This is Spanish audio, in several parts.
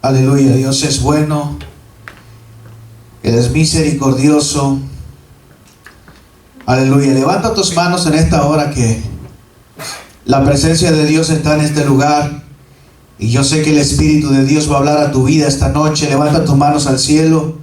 Aleluya, Dios es bueno, Él es misericordioso. Aleluya, levanta tus manos en esta hora que la presencia de Dios está en este lugar. Y yo sé que el Espíritu de Dios va a hablar a tu vida esta noche. Levanta tus manos al cielo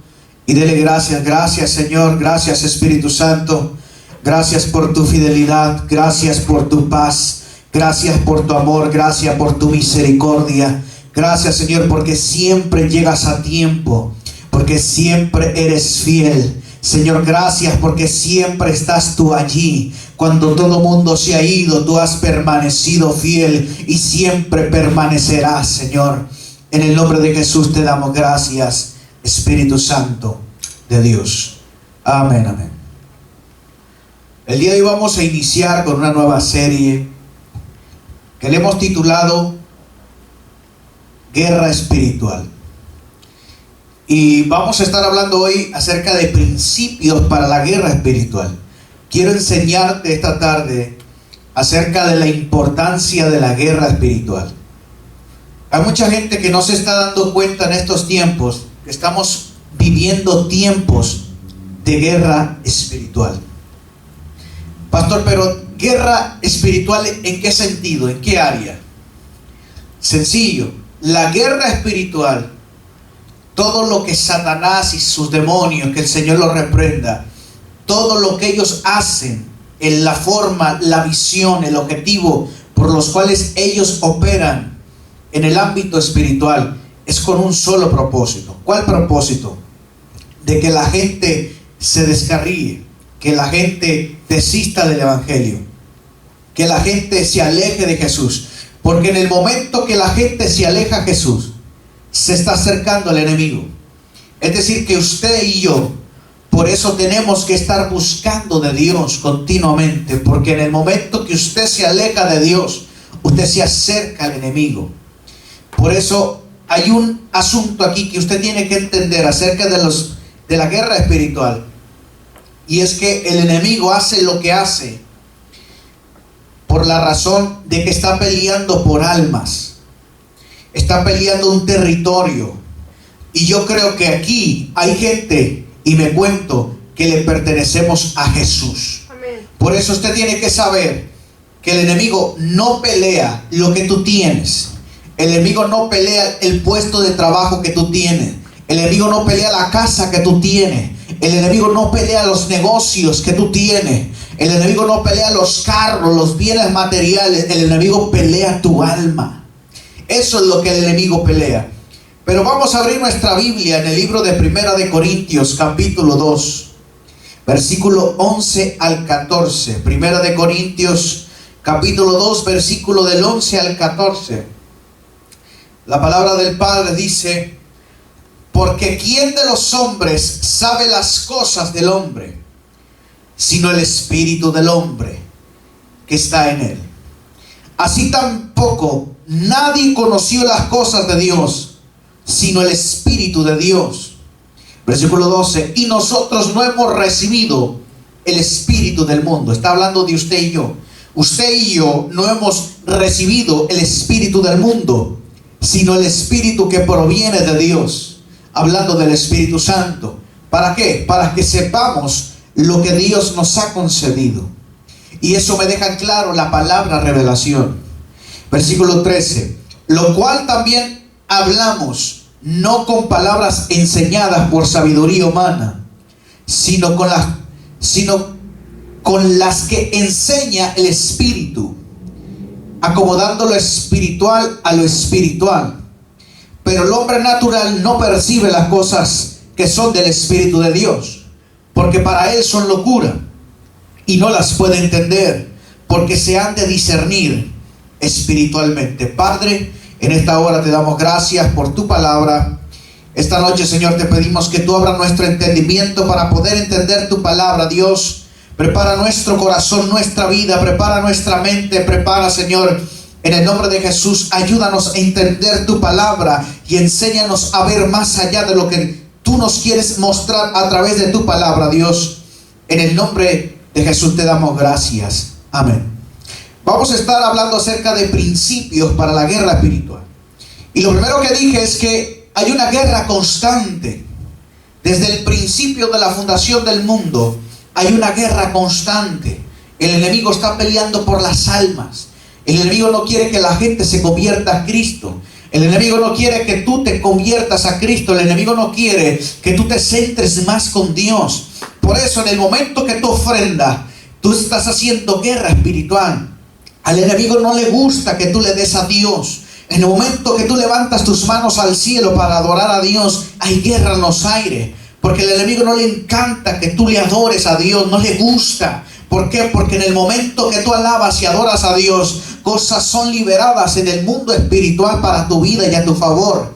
y dele gracias. Gracias, Señor. Gracias, Espíritu Santo. Gracias por tu fidelidad. Gracias por tu paz. Gracias por tu amor. Gracias por tu misericordia. Gracias, Señor, porque siempre llegas a tiempo. Porque siempre eres fiel. Señor, gracias porque siempre estás tú allí. Cuando todo mundo se ha ido, tú has permanecido fiel y siempre permanecerás, Señor. En el nombre de Jesús te damos gracias, Espíritu Santo de Dios. Amén, amén. El día de hoy vamos a iniciar con una nueva serie que le hemos titulado Guerra Espiritual. Y vamos a estar hablando hoy acerca de principios para la guerra espiritual. Quiero enseñarte esta tarde acerca de la importancia de la guerra espiritual. Hay mucha gente que no se está dando cuenta en estos tiempos que estamos viviendo tiempos de guerra espiritual. Pastor, pero guerra espiritual, ¿en qué sentido? ¿En qué área? Sencillo, la guerra espiritual, todo lo que Satanás y sus demonios, que el Señor los reprenda, todo lo que ellos hacen, en la forma, la visión, el objetivo por los cuales ellos operan en el ámbito espiritual, es con un solo propósito. ¿Cuál propósito? De que la gente se descarríe, que la gente desista del evangelio, que la gente se aleje de Jesús. Porque en el momento que la gente se aleja de Jesús, se está acercando al enemigo. Es decir, que usted y yo, por eso tenemos que estar buscando de Dios continuamente, porque en el momento que usted se aleja de Dios, usted se acerca al enemigo. Por eso hay un asunto aquí que usted tiene que entender acerca de la guerra espiritual, y es que el enemigo hace lo que hace por la razón de que está peleando por almas. Está peleando un territorio. Y yo creo que aquí hay gente, y me cuento, que le pertenecemos a Jesús. Amén. Por eso usted tiene que saber que el enemigo no pelea lo que tú tienes. El enemigo no pelea el puesto de trabajo que tú tienes. El enemigo no pelea la casa que tú tienes. El enemigo no pelea los negocios que tú tienes. El enemigo no pelea los carros, los bienes materiales. El enemigo pelea tu alma. Eso es lo que el enemigo pelea. Pero vamos a abrir nuestra Biblia en el libro de Primera de Corintios, capítulo 2, versículo 11 al 14. Primera de Corintios, capítulo 2, versículo del 11 al 14. La palabra del Padre dice: porque ¿quién de los hombres sabe las cosas del hombre, sino el espíritu del hombre que está en él? Así tampoco nadie conoció las cosas de Dios, sino el Espíritu de Dios. Versículo 12. Y nosotros no hemos recibido el espíritu del mundo. Está hablando de usted y yo. Usted y yo no hemos recibido el espíritu del mundo, sino el espíritu que proviene de Dios. Hablando del Espíritu Santo. ¿Para qué? Para que sepamos lo que Dios nos ha concedido. Y eso me deja claro la palabra revelación. Versículo 13. Lo cual también hablamos, no con palabras enseñadas por sabiduría humana, sino con las que enseña el Espíritu, acomodando lo espiritual a lo espiritual. Pero el hombre natural no percibe las cosas que son del Espíritu de Dios, porque para él son locura, y no las puede entender, porque se han de discernir espiritualmente. Padre, en esta hora te damos gracias por tu palabra. Esta noche, Señor, te pedimos que tú abras nuestro entendimiento para poder entender tu palabra. Dios, prepara nuestro corazón, nuestra vida, prepara nuestra mente, prepara, Señor, en el nombre de Jesús, ayúdanos a entender tu palabra y enséñanos a ver más allá de lo que tú nos quieres mostrar a través de tu palabra, Dios. En el nombre de Jesús te damos gracias. Amén. Vamos a estar hablando acerca de principios para la guerra espiritual. Y lo primero que dije es que hay una guerra constante. Desde el principio de la fundación del mundo hay una guerra constante. El enemigo está peleando por las almas. El enemigo no quiere que la gente se convierta a Cristo. El enemigo no quiere que tú te conviertas a Cristo. El enemigo no quiere que tú te centres más con Dios. Por eso en el momento que tú ofrendas, tú estás haciendo guerra espiritual. Al enemigo no le gusta que tú le des a Dios. En el momento que tú levantas tus manos al cielo para adorar a Dios, hay guerra en los aires. Porque al enemigo no le encanta que tú le adores a Dios, no le gusta. ¿Por qué? Porque en el momento que tú alabas y adoras a Dios, cosas son liberadas en el mundo espiritual para tu vida y a tu favor.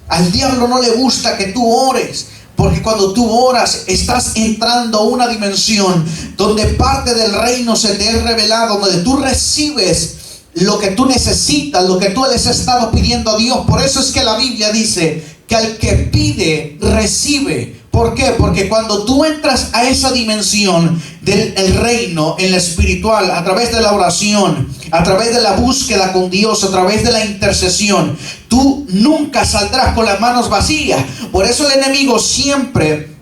Al diablo no le gusta que tú ores. Porque cuando tú oras, estás entrando a una dimensión donde parte del reino se te es revelado, donde tú recibes lo que tú necesitas, lo que tú les has estado pidiendo a Dios. Por eso es que la Biblia dice que al que pide, recibe. ¿Por qué? Porque cuando tú entras a esa dimensión del reino en la espiritual, a través de la oración, a través de la búsqueda con Dios, a través de la intercesión, tú nunca saldrás con las manos vacías. Por eso el enemigo siempre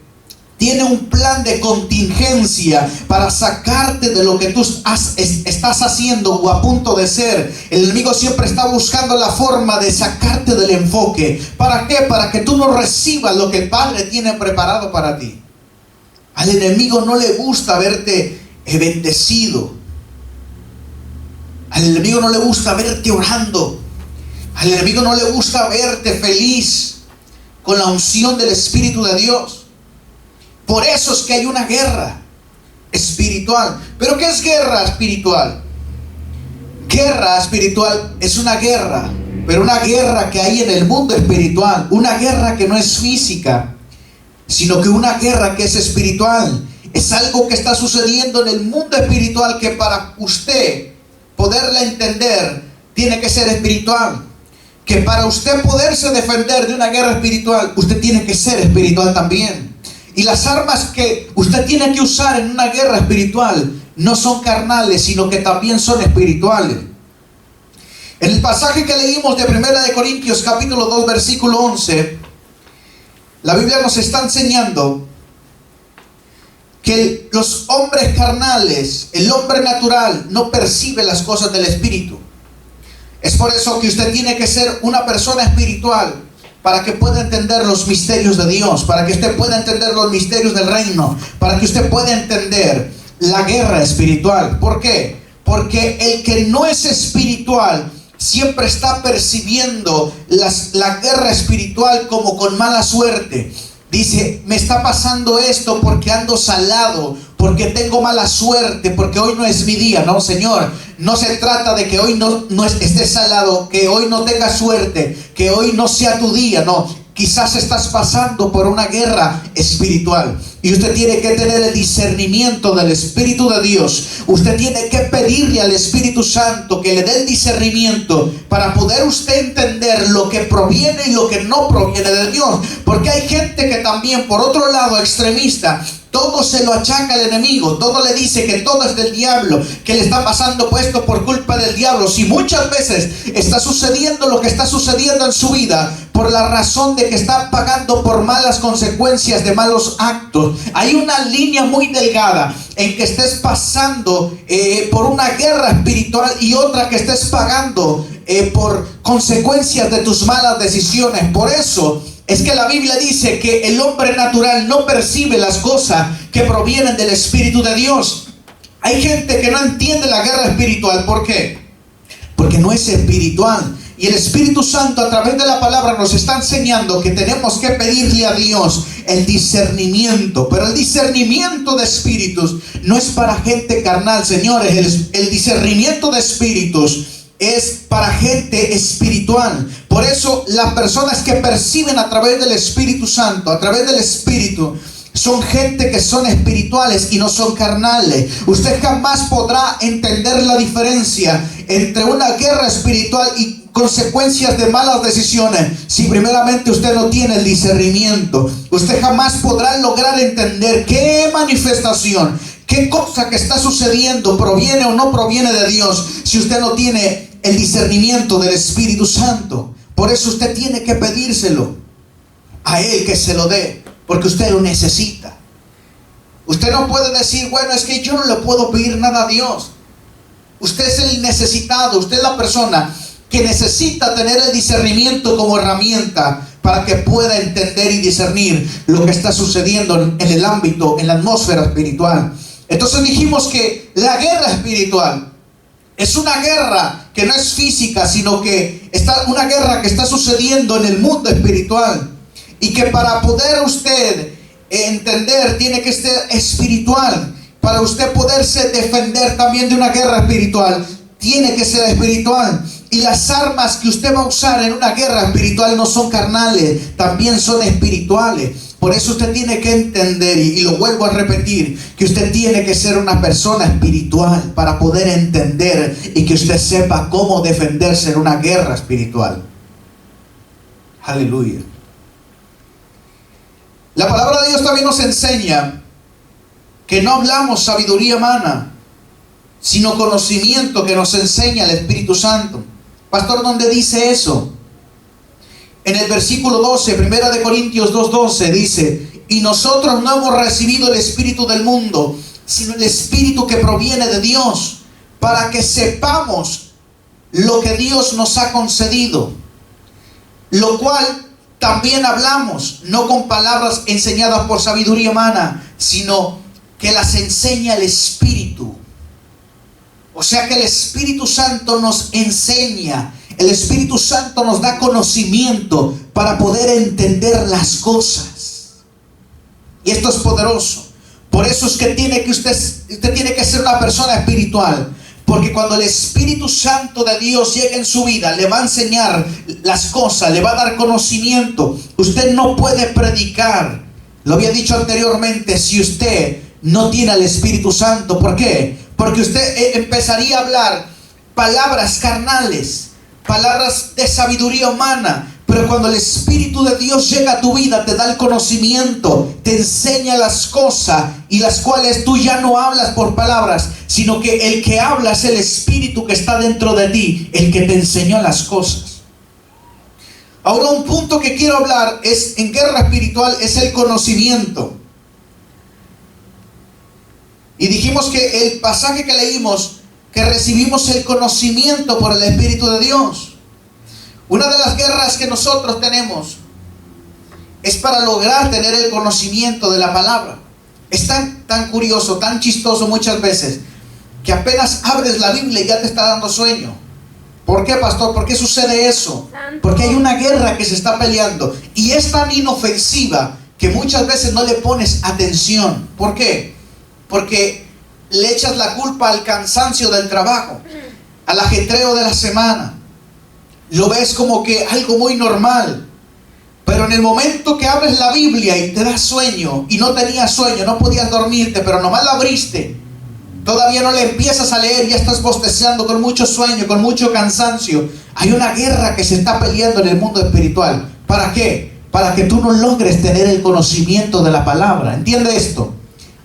tiene un plan de contingencia para sacarte de lo que tú estás haciendo o a punto de ser. El enemigo siempre está buscando la forma de sacarte del enfoque. ¿Para qué? Para que tú no recibas lo que el Padre tiene preparado para ti. Al enemigo no le gusta verte bendecido. Al enemigo no le gusta verte orando. Al enemigo no le gusta verte feliz con la unción del Espíritu de Dios. Por eso es que hay una guerra espiritual. ¿Pero qué es guerra espiritual? Guerra espiritual es una guerra, pero una guerra que hay en el mundo espiritual. Una guerra que no es física, sino que una guerra que es espiritual. Es algo que está sucediendo en el mundo espiritual que para usted poderla entender tiene que ser espiritual. Que para usted poderse defender de una guerra espiritual, usted tiene que ser espiritual también. Y las armas que usted tiene que usar en una guerra espiritual no son carnales, sino que también son espirituales. En el pasaje que leímos de 1 Corintios capítulo 2 versículo 11, la Biblia nos está enseñando que los hombres carnales, el hombre natural, no percibe las cosas del Espíritu. Es por eso que usted tiene que ser una persona espiritual, para que pueda entender los misterios de Dios, para que usted pueda entender los misterios del reino, para que usted pueda entender la guerra espiritual. ¿Por qué? Porque el que no es espiritual siempre está percibiendo la guerra espiritual como con mala suerte. Dice, me está pasando esto porque ando salado, porque tengo mala suerte, porque hoy no es mi día. No, Señor, no se trata de que hoy no estés salado, que hoy no tengas suerte, que hoy no sea tu día. No, quizás estás pasando por una guerra espiritual y usted tiene que tener el discernimiento del Espíritu de Dios. Usted tiene que pedirle al Espíritu Santo que le dé el discernimiento para poder usted entender lo que proviene y lo que no proviene de Dios. Porque hay gente que también, por otro lado, extremista, todo se lo achaca al enemigo, todo le dice que todo es del diablo, que le está pasando puesto por culpa del diablo. Si muchas veces está sucediendo lo que está sucediendo en su vida por la razón de que está pagando por malas consecuencias de malos actos. Hay una línea muy delgada en que estés pasando por una guerra espiritual y otra que estés pagando por consecuencias de tus malas decisiones. Por eso es que la Biblia dice que el hombre natural no percibe las cosas que provienen del Espíritu de Dios. Hay gente que no entiende la guerra espiritual. ¿Por qué? Porque no es espiritual. Y el Espíritu Santo a través de la palabra nos está enseñando que tenemos que pedirle a Dios el discernimiento. Pero el discernimiento de espíritus no es para gente carnal, señores. El discernimiento de espíritus es para gente espiritual. Por eso las personas que perciben a través del Espíritu Santo, a través del Espíritu, son gente que son espirituales y no son carnales. Usted jamás podrá entender la diferencia entre una guerra espiritual y consecuencias de malas decisiones si primeramente usted no tiene el discernimiento. Usted jamás podrá lograr entender qué manifestación, qué cosa que está sucediendo proviene o no proviene de Dios si usted no tiene el discernimiento del Espíritu Santo. Por eso usted tiene que pedírselo. a Él que se lo dé, porque usted lo necesita. Usted no puede decir, bueno, es que yo no le puedo pedir nada a Dios. Usted es el necesitado, usted es la persona que necesita tener el discernimiento como herramienta para que pueda entender y discernir lo que está sucediendo en el ámbito, en la atmósfera espiritual. Entonces dijimos que la guerra espiritual es una guerra que no es física, sino que una guerra que está sucediendo en el mundo espiritual. Y que para poder usted entender tiene que ser espiritual. Para usted poderse defender también de una guerra espiritual, tiene que ser espiritual. Y las armas que usted va a usar en una guerra espiritual no son carnales, también son espirituales. Por eso usted tiene que entender, y lo vuelvo a repetir, que usted tiene que ser una persona espiritual para poder entender y que usted sepa cómo defenderse en una guerra espiritual. Aleluya. La palabra de Dios también nos enseña que no hablamos sabiduría humana, sino conocimiento que nos enseña el Espíritu Santo. Pastor, ¿dónde dice eso? En el versículo 12, 1 Corintios 2:12 dice: y nosotros no hemos recibido el espíritu del mundo, sino el espíritu que proviene de Dios, para que sepamos lo que Dios nos ha concedido, lo cual también hablamos, no con palabras enseñadas por sabiduría humana, sino que las enseña el Espíritu. O sea que el Espíritu Santo nos enseña, el Espíritu Santo nos da conocimiento para poder entender las cosas. Y esto es poderoso. Por eso es que usted tiene que ser una persona espiritual. Porque cuando el Espíritu Santo de Dios llegue en su vida, le va a enseñar las cosas, le va a dar conocimiento. Usted no puede predicar, lo había dicho anteriormente, si usted no tiene al Espíritu Santo. ¿Por qué? Porque usted empezaría a hablar palabras carnales, palabras de sabiduría humana. Pero cuando el Espíritu de Dios llega a tu vida, te da el conocimiento, te enseña las cosas, y las cuales tú ya no hablas por palabras, sino que el que habla es el Espíritu que está dentro de ti, el que te enseñó las cosas. Ahora, un punto que quiero hablar en guerra espiritual es el conocimiento. Y dijimos que el pasaje que leímos, que recibimos el conocimiento por el Espíritu de Dios. Una de las guerras que nosotros tenemos es para lograr tener el conocimiento de la palabra. Es tan curioso, tan chistoso muchas veces, que apenas abres la Biblia y ya te está dando sueño. ¿Por qué, pastor? ¿Por qué sucede eso? Porque hay una guerra que se está peleando y es tan inofensiva que muchas veces no le pones atención. ¿Por qué? Porque le echas la culpa al cansancio del trabajo, al ajetreo de la semana. Lo ves como que algo muy normal. Pero en el momento que abres la Biblia y te da sueño, y no tenías sueño, no podías dormirte, pero nomás la abriste, todavía no le empiezas a leer, ya estás bostezando con mucho sueño, con mucho cansancio. Hay una guerra que se está peleando en el mundo espiritual. ¿Para qué? Para que tú no logres tener el conocimiento de la palabra. ¿Entiende esto?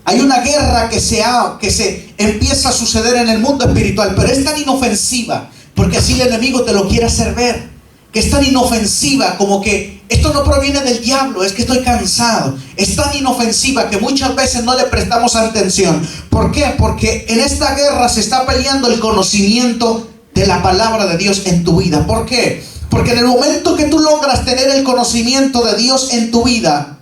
Hay una guerra que se empieza a suceder en el mundo espiritual, pero es tan inofensiva, porque así el enemigo te lo quiere hacer ver, que es tan inofensiva como que esto no proviene del diablo, es que estoy cansado. Es tan inofensiva que muchas veces no le prestamos atención. ¿Por qué? Porque en esta guerra se está peleando el conocimiento de la palabra de Dios en tu vida. ¿Por qué? Porque en el momento que tú logras tener el conocimiento de Dios en tu vida,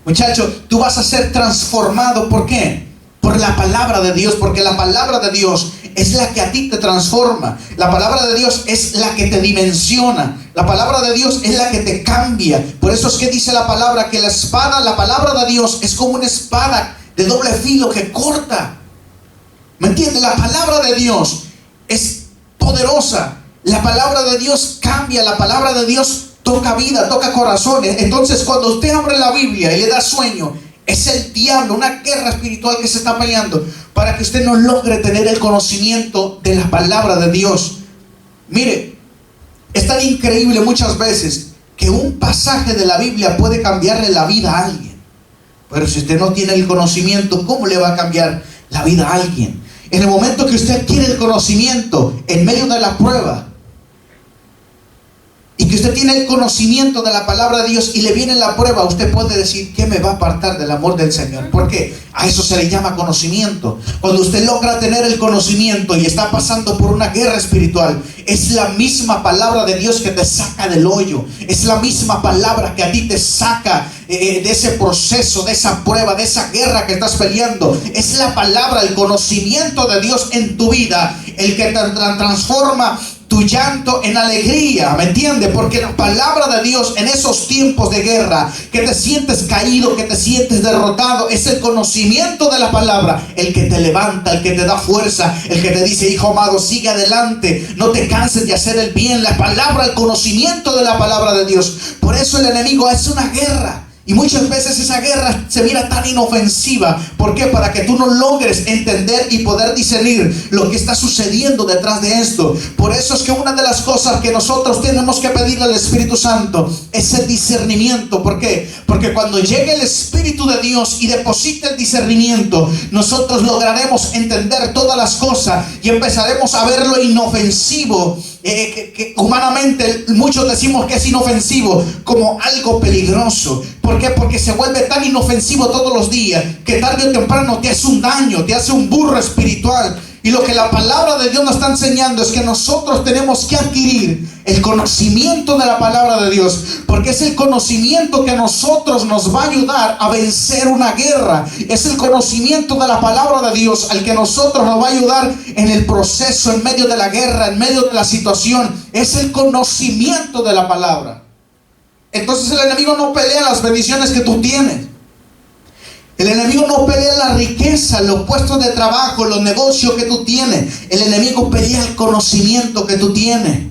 muchacho, tú vas a ser transformado. ¿Por qué? Por la palabra de Dios, porque la palabra de Dios es la que a ti te transforma. La palabra de Dios es la que te dimensiona. La palabra de Dios es la que te cambia. Por eso es que dice la palabra que la palabra de Dios es como una espada de doble filo que corta. ¿Me entiendes? La palabra de Dios es poderosa. La palabra de Dios cambia. La palabra de Dios toca vida, toca corazones. Entonces, cuando usted abre la Biblia y le da sueño, es el diablo, una guerra espiritual que se está peleando para que usted no logre tener el conocimiento de la palabra de Dios. Mire, es tan increíble muchas veces que un pasaje de la Biblia puede cambiarle la vida a alguien. Pero si usted no tiene el conocimiento, ¿cómo le va a cambiar la vida a alguien? En el momento que usted adquiere el conocimiento en medio de la prueba y que y usted tiene el conocimiento de la palabra de Dios y le viene la prueba, usted puede decir: ¿qué me va a apartar del amor del Señor? ¿Por qué? A eso se le llama conocimiento. Cuando usted logra tener el conocimiento y está pasando por una guerra espiritual, es la misma palabra de Dios que te saca del hoyo. Es la misma palabra que a ti te saca de ese proceso, de esa prueba, de esa guerra que estás peleando. Es la palabra, el conocimiento de Dios en tu vida, el que te transforma tu llanto en alegría, ¿me entiendes? Porque la palabra de Dios en esos tiempos de guerra, que te sientes caído, que te sientes derrotado, es el conocimiento de la palabra el que te levanta, el que te da fuerza, el que te dice: hijo amado, sigue adelante, no te canses de hacer el bien. La palabra, el conocimiento de la palabra de Dios. Por eso el enemigo es una guerra. Y muchas veces esa guerra se mira tan inofensiva. ¿Por qué? Para que tú no logres entender y poder discernir lo que está sucediendo detrás de esto. Por eso es que una de las cosas que nosotros tenemos que pedirle al Espíritu Santo es el discernimiento. ¿Por qué? Porque cuando llegue el Espíritu de Dios y deposite el discernimiento, nosotros lograremos entender todas las cosas y empezaremos a ver lo inofensivo. Que humanamente muchos decimos que es inofensivo, como algo peligroso. ¿Por qué? Porque se vuelve tan inofensivo todos los días que tarde o temprano te hace un daño, te hace un burro espiritual. Y lo que la palabra de Dios nos está enseñando es que nosotros tenemos que adquirir el conocimiento de la palabra de Dios, porque es el conocimiento que a nosotros nos va a ayudar a vencer una guerra. Es el conocimiento de la palabra de Dios al que nosotros nos va a ayudar en el proceso, en medio de la guerra, en medio de la situación. Es el conocimiento de la palabra. Entonces el enemigo no pelea las bendiciones que tú tienes. El enemigo no pelea la riqueza, los puestos de trabajo, los negocios que tú tienes. El enemigo pelea el conocimiento que tú tienes.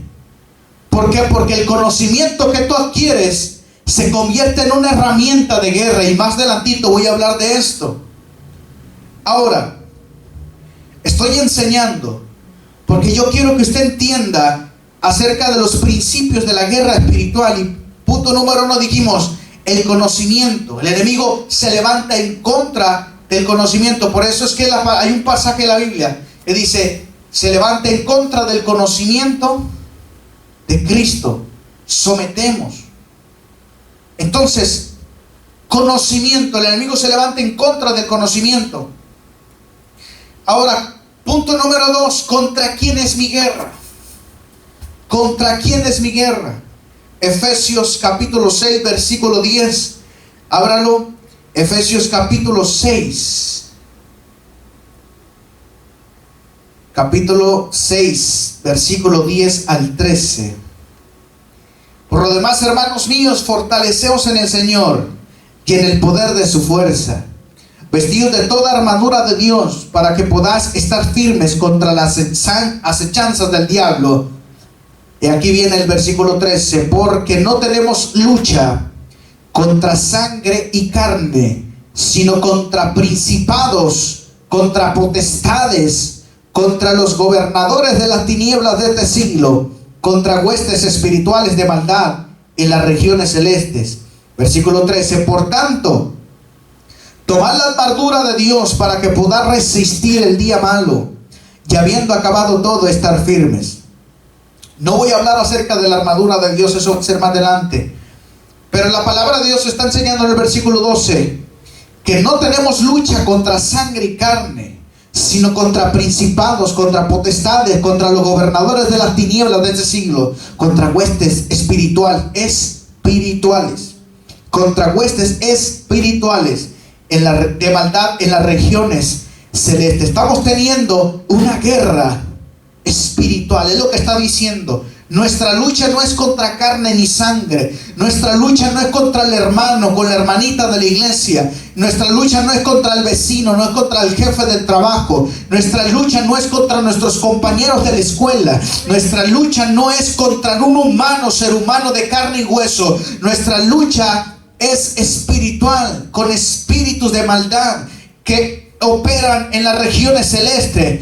¿Por qué? Porque el conocimiento que tú adquieres se convierte en una herramienta de guerra. Y más adelantito voy a hablar de esto. Ahora, estoy enseñando porque yo quiero que usted entienda acerca de los principios de la guerra espiritual. Y punto número 1 dijimos: el conocimiento. El enemigo se levanta en contra del conocimiento. Por eso es que hay un pasaje en la Biblia que dice: se levanta en contra del conocimiento de Cristo. Sometemos. Entonces, conocimiento. El enemigo se levanta en contra del conocimiento. Ahora, punto número 2. ¿Contra quién es mi guerra? ¿Contra quién es mi guerra? Efesios capítulo 6, versículo 10. Ábralo. Efesios capítulo 6. Capítulo 6, versículo 10 al 13. Por lo demás, hermanos míos, fortaleceos en el Señor y en el poder de su fuerza, vestidos de toda armadura de Dios, para que podáis estar firmes contra las acechanzas del diablo. Y aquí viene el versículo 13: porque no tenemos lucha contra sangre y carne, sino contra principados, contra potestades, contra los gobernadores de las tinieblas de este siglo, contra huestes espirituales de maldad en las regiones celestes. Versículo 13: por tanto, tomad la armadura de Dios para que podáis resistir el día malo, y habiendo acabado todo, estar firmes. No voy a hablar acerca de la armadura de Dios, eso va a ser más adelante. Pero la palabra de Dios está enseñando en el versículo 12 que no tenemos lucha contra sangre y carne, sino contra principados, contra potestades, contra los gobernadores de las tinieblas de este siglo, contra huestes espirituales, contra huestes espirituales de maldad en las regiones celestes. Estamos teniendo una guerra espiritual, es lo que está diciendo. Nuestra lucha no es contra carne ni sangre. Nuestra lucha no es contra el hermano, con la hermanita de la iglesia. Nuestra lucha no es contra el vecino, no es contra el jefe del trabajo. Nuestra lucha no es contra nuestros compañeros de la escuela. Nuestra lucha no es contra un humano, ser humano de carne y hueso. Nuestra lucha es espiritual, con espíritus de maldad que operan en las regiones celestes.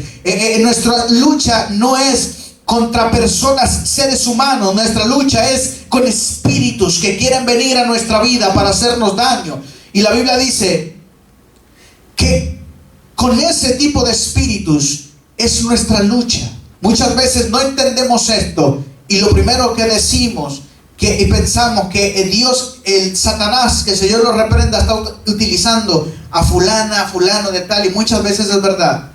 Nuestra lucha no es contra personas, seres humanos. Nuestra lucha es con espíritus que quieren venir a nuestra vida para hacernos daño. Y la Biblia dice que con ese tipo de espíritus es nuestra lucha. Muchas veces no entendemos esto y lo primero que decimos, y pensamos que Dios, el Satanás, que el Señor lo reprenda, está utilizando a fulana, a fulano de tal, y muchas veces es verdad.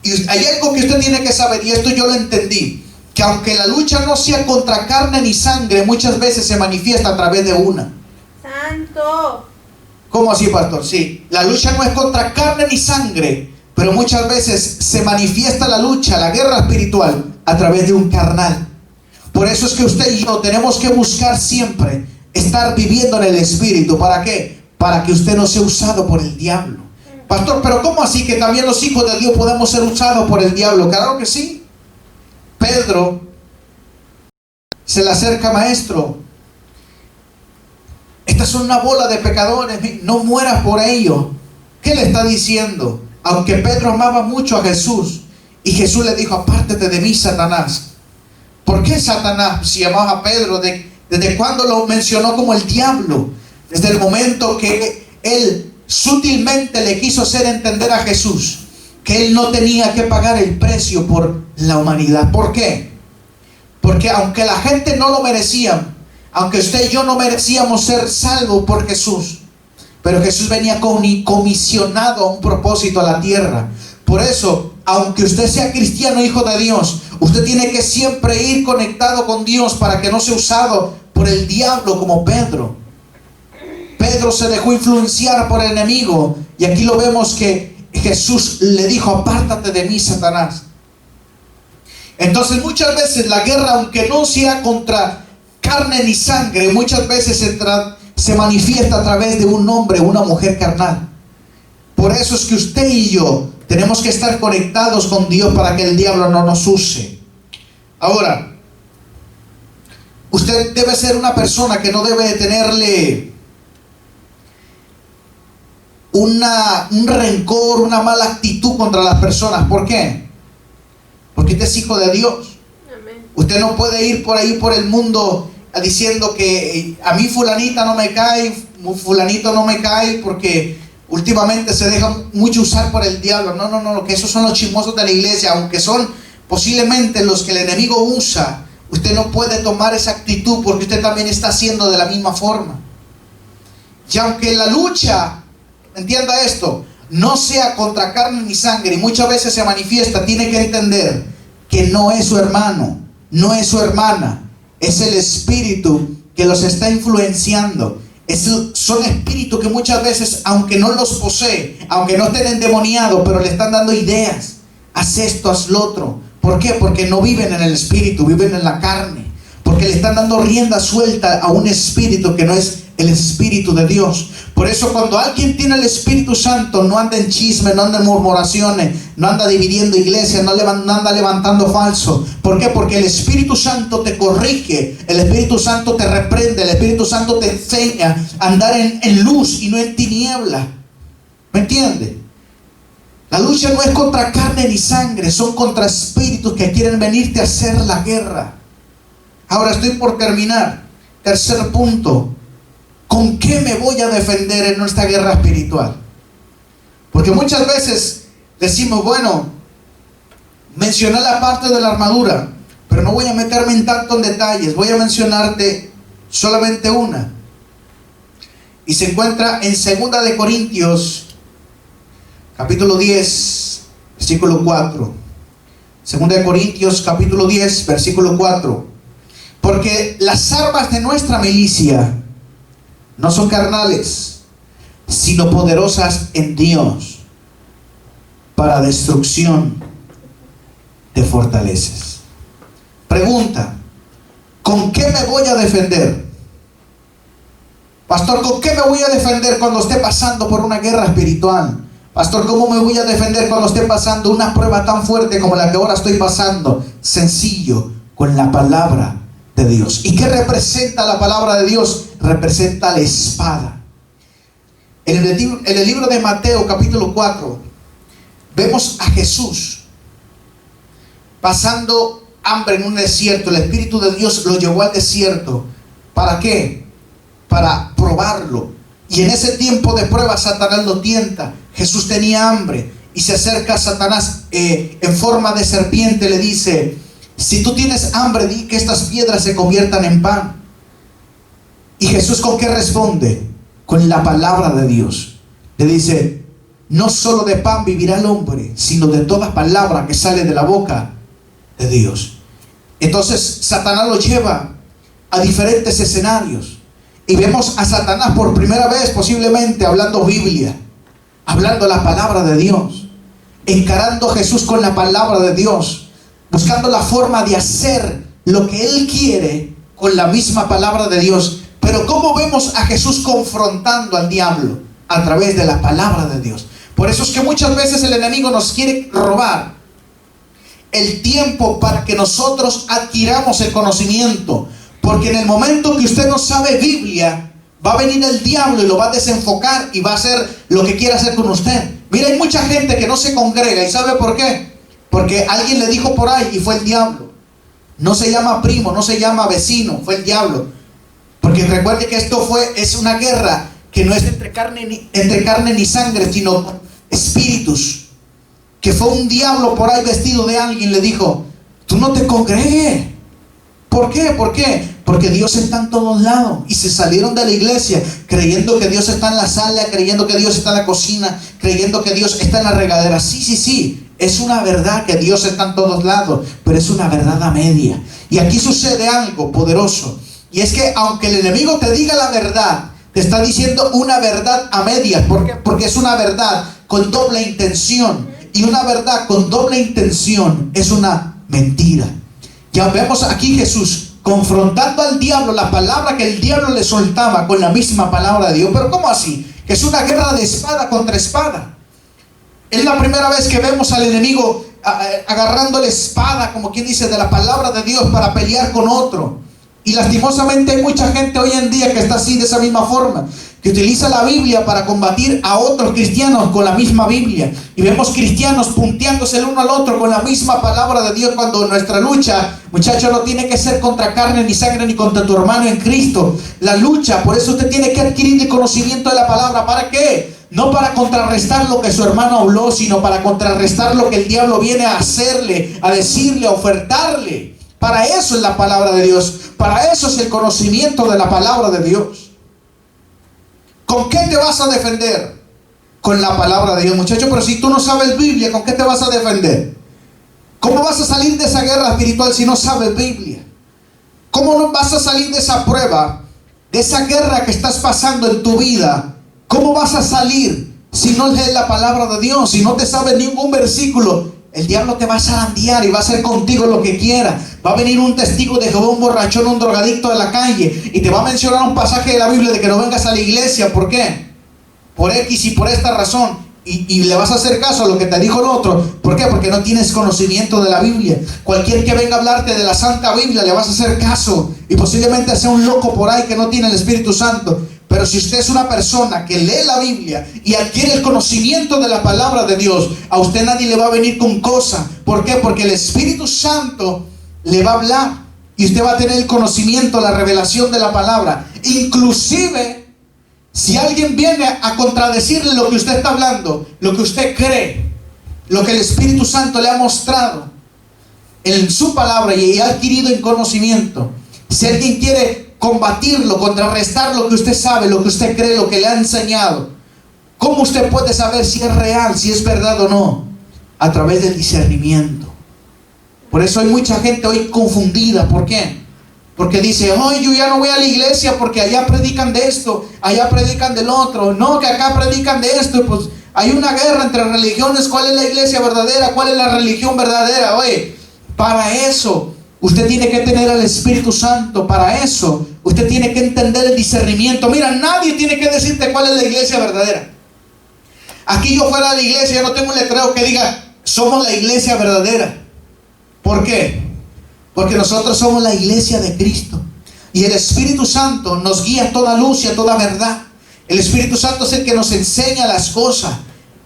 Y hay algo que usted tiene que saber, y esto yo lo entendí, que aunque la lucha no sea contra carne ni sangre, muchas veces se manifiesta a través de una. Santo. ¿Cómo así, pastor? Sí, la lucha no es contra carne ni sangre, pero muchas veces se manifiesta la lucha, la guerra espiritual, a través de un carnal. Por eso es que usted y yo tenemos que buscar siempre estar viviendo en el Espíritu. ¿Para qué? Para que usted no sea usado por el diablo. Pastor, pero ¿cómo así que también los hijos de Dios podemos ser usados por el diablo? Claro que sí. Pedro se le acerca, maestro, estas son una bola de pecadores, no mueras por ellos. ¿Qué le está diciendo? Aunque Pedro amaba mucho a Jesús, y Jesús le dijo, apártate de mí, Satanás. ¿Por qué Satanás? Si llamaba a Pedro, ¿desde cuándo lo mencionó como el diablo? Desde el momento que él sutilmente le quiso hacer entender a Jesús que él no tenía que pagar el precio por la humanidad. ¿Por qué? Porque aunque la gente no lo merecía, aunque usted y yo no merecíamos ser salvos por Jesús, pero Jesús venía comisionado a un propósito a la tierra. Por eso, aunque usted sea cristiano, hijo de Dios, usted tiene que siempre ir conectado con Dios para que no sea usado por el diablo como Pedro. Pedro se dejó influenciar por el enemigo, y aquí lo vemos que Jesús le dijo, apártate de mí, Satanás. Entonces muchas veces la guerra, aunque no sea contra carne ni sangre, muchas veces se manifiesta a través de un hombre o una mujer carnal. Por eso es que usted y yo tenemos que estar conectados con Dios para que el diablo no nos use. Ahora, usted debe ser una persona que no debe tenerle un rencor, una mala actitud contra las personas. ¿Por qué? Porque usted es hijo de Dios. Amén. Usted no puede ir por ahí por el mundo diciendo que a mí fulanita no me cae, fulanito no me cae, porque últimamente se deja mucho usar por el diablo. No, que esos son los chismosos de la iglesia, aunque son posiblemente los que el enemigo usa. Usted no puede tomar esa actitud, porque usted también está haciendo de la misma forma. Y aunque la lucha, entienda esto, no sea contra carne ni sangre, y muchas veces se manifiesta, tiene que entender que no es su hermano, no es su hermana, es el espíritu que los está influenciando. Son espíritus que muchas veces, aunque no los posee, aunque no estén endemoniados, pero le están dando ideas. Haz esto, haz lo otro. ¿Por qué? Porque no viven en el espíritu, viven en la carne. Porque le están dando rienda suelta a un espíritu que no es el Espíritu de Dios. Por eso cuando alguien tiene el Espíritu Santo, no anda en chisme, no anda en murmuraciones, no anda dividiendo iglesias, no anda levantando falso. ¿Por qué? Porque el Espíritu Santo te corrige, el Espíritu Santo te reprende, el Espíritu Santo te enseña a andar en luz y no en tiniebla. ¿Me entiende? La lucha no es contra carne ni sangre, son contra espíritus que quieren venirte a hacer la guerra. Ahora estoy por terminar. Tercer punto. ¿Con qué me voy a defender en nuestra guerra espiritual? Porque muchas veces decimos, bueno, mencioné la parte de la armadura, pero no voy a meterme en tantos detalles. Voy a mencionarte solamente una. Y se encuentra en 2 de Corintios, capítulo 10, versículo 4. 2 de Corintios, capítulo 10, versículo 4. Porque las armas de nuestra milicia no son carnales, sino poderosas en Dios para destrucción de fortalezas. Pregunta: ¿con qué me voy a defender? Pastor, ¿con qué me voy a defender cuando esté pasando por una guerra espiritual? Pastor, ¿cómo me voy a defender cuando esté pasando una prueba tan fuerte como la que ahora estoy pasando? Sencillo, con la palabra de Dios. ¿Y qué representa la palabra de Dios? Representa la espada. En el libro de Mateo, capítulo 4, vemos a Jesús pasando hambre en un desierto. El Espíritu de Dios lo llevó al desierto. ¿Para qué? Para probarlo. Y en ese tiempo de prueba, Satanás lo tienta. Jesús tenía hambre y se acerca a Satanás en forma de serpiente. Le dice: si tú tienes hambre, di que estas piedras se conviertan en pan. ¿Y Jesús con qué responde? Con la palabra de Dios. Le dice, no solo de pan vivirá el hombre, sino de toda palabra que sale de la boca de Dios. Entonces Satanás lo lleva a diferentes escenarios. Y vemos a Satanás por primera vez posiblemente hablando Biblia, hablando la palabra de Dios, encarando a Jesús con la palabra de Dios, buscando la forma de hacer lo que Él quiere con la misma palabra de Dios. Pero ¿cómo vemos a Jesús confrontando al diablo? A través de la palabra de Dios. Por eso es que muchas veces el enemigo nos quiere robar el tiempo para que nosotros adquiramos el conocimiento. Porque en el momento que usted no sabe Biblia, va a venir el diablo y lo va a desenfocar y va a hacer lo que quiera hacer con usted. Mira, hay mucha gente que no se congrega. ¿Y sabe por qué? Porque alguien le dijo por ahí y fue el diablo. No se llama primo, no se llama vecino, fue el diablo. Porque recuerde que es una guerra que no es entre carne ni sangre, sino espíritus. Que fue un diablo por ahí vestido de alguien, le dijo, tú no te congregues. ¿Por qué? ¿Por qué? Porque Dios está en todos lados. Y se salieron de la iglesia creyendo que Dios está en la sala, creyendo que Dios está en la cocina, creyendo que Dios está en la regadera. Sí. Es una verdad que Dios está en todos lados, pero es una verdad a media. Y aquí sucede algo poderoso. Y es que aunque el enemigo te diga la verdad, te está diciendo una verdad a medias. ¿Por qué? Porque es una verdad con doble intención. Y una verdad con doble intención es una mentira. Ya vemos aquí Jesús confrontando al diablo, la palabra que el diablo le soltaba con la misma palabra de Dios. Pero ¿cómo así? Que es una guerra de espada contra espada. Es la primera vez que vemos al enemigo agarrando la espada, como quien dice, de la palabra de Dios para pelear con otro. Y lastimosamente hay mucha gente hoy en día que está así, de esa misma forma, que utiliza la Biblia para combatir a otros cristianos con la misma Biblia. Y vemos cristianos punteándose el uno al otro con la misma palabra de Dios, cuando nuestra lucha, muchachos, no tiene que ser contra carne ni sangre ni contra tu hermano en Cristo. La lucha, por eso usted tiene que adquirir el conocimiento de la palabra. ¿Para qué? No para contrarrestar lo que su hermano habló, sino para contrarrestar lo que el diablo viene a hacerle, a decirle, a ofertarle. Para eso es la palabra de Dios. Para eso es el conocimiento de la palabra de Dios. ¿Con qué te vas a defender? Con la palabra de Dios, muchachos. Pero si tú no sabes Biblia, ¿con qué te vas a defender? ¿Cómo vas a salir de esa guerra espiritual si no sabes Biblia? ¿Cómo no vas a salir de esa prueba, de esa guerra que estás pasando en tu vida? ¿Cómo vas a salir si no lees la palabra de Dios? Si no te sabes ningún versículo, el diablo te va a zarandear y va a hacer contigo lo que quiera. Va a venir un testigo de Jehová, un borrachón, un drogadicto de la calle, y te va a mencionar un pasaje de la Biblia de que no vengas a la iglesia. ¿Por qué? Por X y por esta razón. Y le vas a hacer caso a lo que te dijo el otro. ¿Por qué? Porque no tienes conocimiento de la Biblia. Cualquier que venga a hablarte de la Santa Biblia, le vas a hacer caso. Y posiblemente sea un loco por ahí que no tiene el Espíritu Santo. Pero si usted es una persona que lee la Biblia y adquiere el conocimiento de la palabra de Dios, a usted nadie le va a venir con cosa. ¿Por qué? Porque el Espíritu Santo le va a hablar y usted va a tener el conocimiento, la revelación de la palabra. Inclusive, si alguien viene a contradecirle lo que usted está hablando, lo que usted cree, lo que el Espíritu Santo le ha mostrado en su palabra y ha adquirido en conocimiento, si alguien quiere combatirlo, contrarrestar lo que usted sabe, lo que usted cree, lo que le ha enseñado, ¿cómo usted puede saber si es real, si es verdad o no? A través del discernimiento. Por eso hay mucha gente hoy confundida. ¿Por qué? Porque dice, hoy yo ya no voy a la iglesia porque allá predican de esto, allá predican del otro, no, que acá predican de esto. Pues hay una guerra entre religiones. ¿Cuál es la iglesia verdadera? ¿Cuál es la religión verdadera? Oye, para eso usted tiene que tener al Espíritu Santo. Para eso usted tiene que entender el discernimiento. Mira, nadie tiene que decirte cuál es la iglesia verdadera. Aquí yo fuera de la iglesia, yo no tengo un letrero que diga, somos la iglesia verdadera. ¿Por qué? Porque nosotros somos la iglesia de Cristo. Y el Espíritu Santo nos guía a toda luz y a toda verdad. El Espíritu Santo es el que nos enseña las cosas.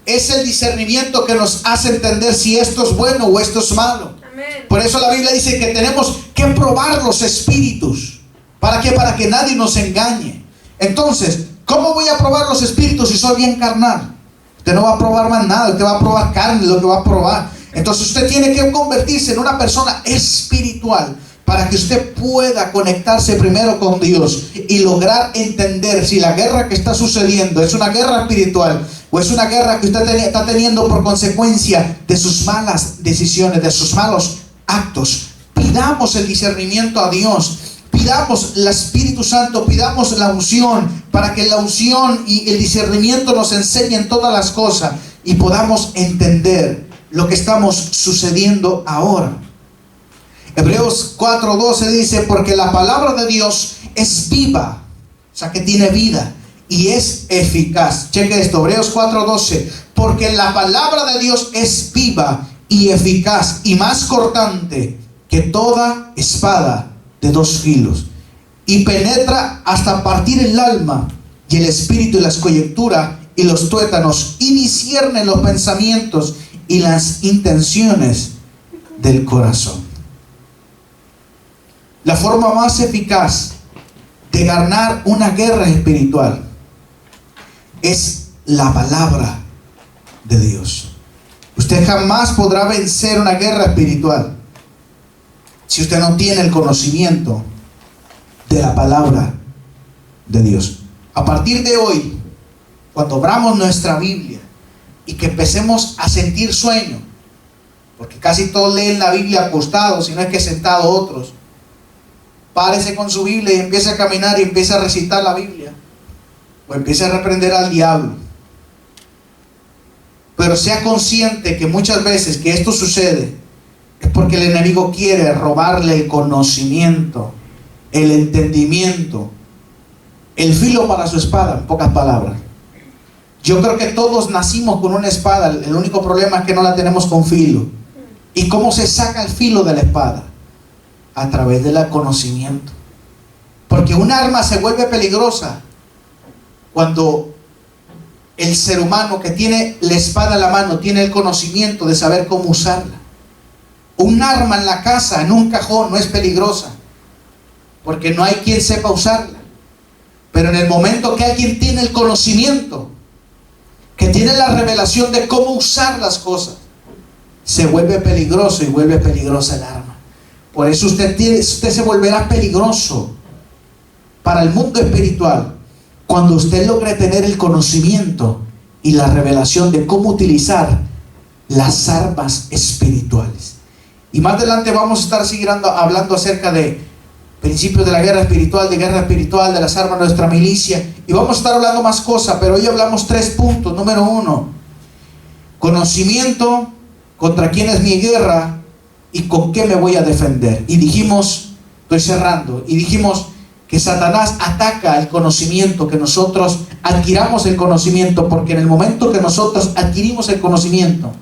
Es el discernimiento que nos hace entender si esto es bueno o esto es malo. Amén. Por eso la Biblia dice que tenemos que probar los espíritus. ¿Para qué? Para que nadie nos engañe. Entonces, ¿cómo voy a probar los espíritus si soy bien carnal? Usted no va a probar más nada. Usted va a probar carne, lo que va a probar. Entonces usted tiene que convertirse en una persona espiritual para que usted pueda conectarse primero con Dios y lograr entender si la guerra que está sucediendo es una guerra espiritual o es una guerra que usted está teniendo por consecuencia de sus malas decisiones, de sus malos actos. Pidamos el discernimiento a Dios, pidamos el Espíritu Santo, pidamos la unción, para que la unción y el discernimiento nos enseñen todas las cosas y podamos entender lo que estamos sucediendo ahora. Hebreos 4:12 dice, porque la palabra de Dios es viva, o sea que tiene vida, y es eficaz. Cheque esto, Hebreos 4:12, porque la palabra de Dios es viva y eficaz y más cortante que toda espada de 2 filos, y penetra hasta partir el alma y el espíritu y las coyunturas y los tuétanos, y discierne los pensamientos y las intenciones del corazón. La forma más eficaz de ganar una guerra espiritual es la palabra de Dios. Usted jamás podrá vencer una guerra espiritual si usted no tiene el conocimiento de la palabra de Dios. A partir de hoy, cuando abramos nuestra Biblia y que empecemos a sentir sueño, porque casi todos leen la Biblia acostados, si no es que sentados otros, párese con su Biblia y empiece a caminar y empiece a recitar la Biblia, o empiece a reprender al diablo. Pero sea consciente que muchas veces que esto sucede es porque el enemigo quiere robarle el conocimiento, el entendimiento, el filo para su espada, en pocas palabras. Yo creo que todos nacimos con una espada, el único problema es que no la tenemos con filo. ¿Y cómo se saca el filo de la espada? A través del conocimiento. Porque un arma se vuelve peligrosa cuando el ser humano que tiene la espada en la mano tiene el conocimiento de saber cómo usarla. Un arma en la casa, en un cajón, no es peligrosa porque no hay quien sepa usarla. Pero en el momento que alguien tiene el conocimiento, que tiene la revelación de cómo usar las cosas, se vuelve peligroso y vuelve peligrosa el arma. Por eso usted se volverá peligroso para el mundo espiritual cuando usted logre tener el conocimiento y la revelación de cómo utilizar las armas espirituales. Y más adelante vamos a estar siguiendo hablando acerca de principios de la guerra espiritual, de las armas de nuestra milicia, y vamos a estar hablando más cosas, pero hoy hablamos 3 puntos. Número 1, conocimiento, contra quién es mi guerra y con qué me voy a defender. Y dijimos, estoy cerrando, y dijimos que Satanás ataca el conocimiento, que nosotros adquiramos el conocimiento, porque en el momento que nosotros adquirimos el conocimiento,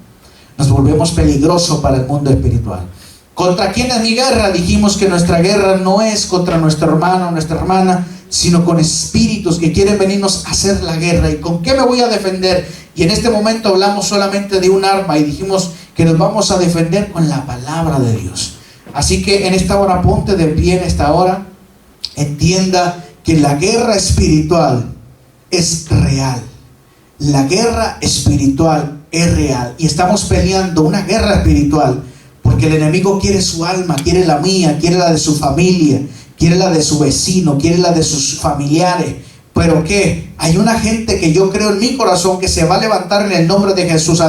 nos volvemos peligrosos para el mundo espiritual. ¿Contra quién es mi guerra? Dijimos que nuestra guerra no es contra nuestro hermano o nuestra hermana, sino con espíritus que quieren venirnos a hacer la guerra. ¿Y con qué me voy a defender? Y en este momento hablamos solamente de un arma y dijimos que nos vamos a defender con la palabra de Dios. Así que en esta hora, ponte de pie en esta hora, entienda que la guerra espiritual es real. La guerra espiritual es real y estamos peleando una guerra espiritual porque el enemigo quiere su alma, quiere la mía, quiere la de su familia, quiere la de su vecino, quiere la de sus familiares. Pero que hay una gente que yo creo en mi corazón que se va a levantar en el nombre de Jesús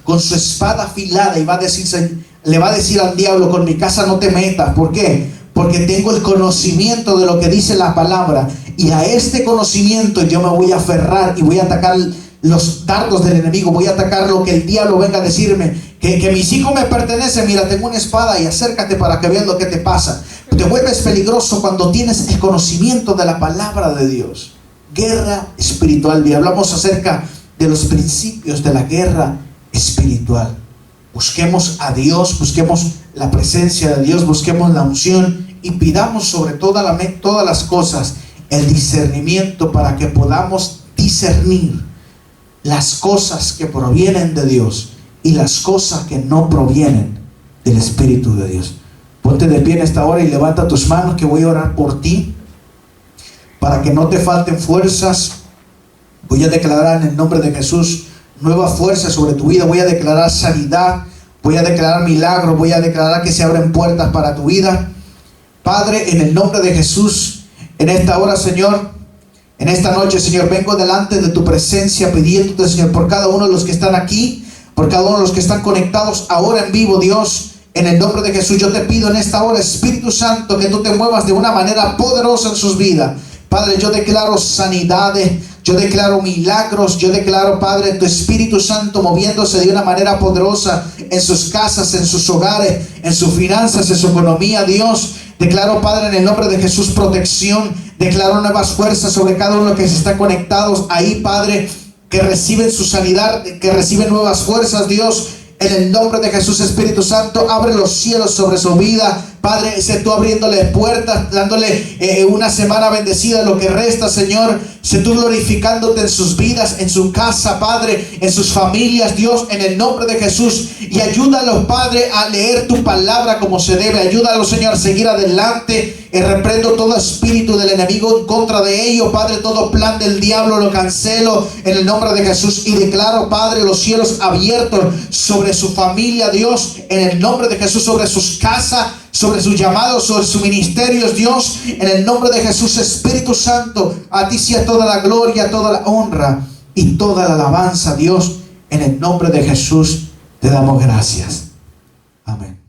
con su espada afilada y le va a decir al diablo, con mi casa no te metas. ¿Por qué? Porque tengo el conocimiento de lo que dice la palabra, y a este conocimiento yo me voy a aferrar y voy a atacar los dardos del enemigo, voy a atacar lo que el diablo venga a decirme, que mis hijos me pertenecen. Mira, tengo una espada y acércate para que veas lo que te pasa. Te vuelves peligroso cuando tienes el conocimiento de la palabra de Dios. Guerra espiritual. Y hablamos acerca de los principios de la guerra espiritual. Busquemos a Dios, busquemos la presencia de Dios, busquemos la unción y pidamos sobre todas las cosas el discernimiento para que podamos discernir las cosas que provienen de Dios y las cosas que no provienen del Espíritu de Dios. Ponte de pie en esta hora y levanta tus manos, que voy a orar por ti para que no te falten fuerzas. Voy a declarar en el nombre de Jesús nueva fuerza sobre tu vida. Voy a declarar sanidad, voy a declarar milagros, voy a declarar que se abren puertas para tu vida. Padre, en el nombre de Jesús, en esta hora, Señor, en esta noche, Señor, vengo delante de tu presencia pidiéndote, Señor, por cada uno de los que están aquí, por cada uno de los que están conectados ahora en vivo, Dios. En el nombre de Jesús, yo te pido en esta hora, Espíritu Santo, que tú te muevas de una manera poderosa en sus vidas. Padre, yo declaro sanidades, yo declaro milagros, yo declaro, Padre, tu Espíritu Santo moviéndose de una manera poderosa en sus casas, en sus hogares, en sus finanzas, en su economía, Dios. Declaro, Padre, en el nombre de Jesús, protección. Declaro nuevas fuerzas sobre cada uno de los que se están conectados ahí, Padre, que reciben su sanidad, que reciben nuevas fuerzas, Dios. En el nombre de Jesús, Espíritu Santo, abre los cielos sobre su vida. Padre, sé tú abriéndole puertas, dándole una semana bendecida, lo que resta, Señor. Sé tú glorificándote en sus vidas, en su casa, Padre, en sus familias, Dios, en el nombre de Jesús. Y ayúdalos, Padre, a leer tu palabra como se debe. Ayúdalos, Señor, a seguir adelante. Reprendo todo espíritu del enemigo en contra de ellos, Padre. Todo plan del diablo lo cancelo en el nombre de Jesús. Y declaro, Padre, los cielos abiertos sobre su familia, Dios, en el nombre de Jesús, sobre sus casas, sobre sus llamados, sobre sus ministerios, Dios, en el nombre de Jesús. Espíritu Santo, a ti sea toda la gloria, toda la honra y toda la alabanza, Dios. En el nombre de Jesús te damos gracias. Amén.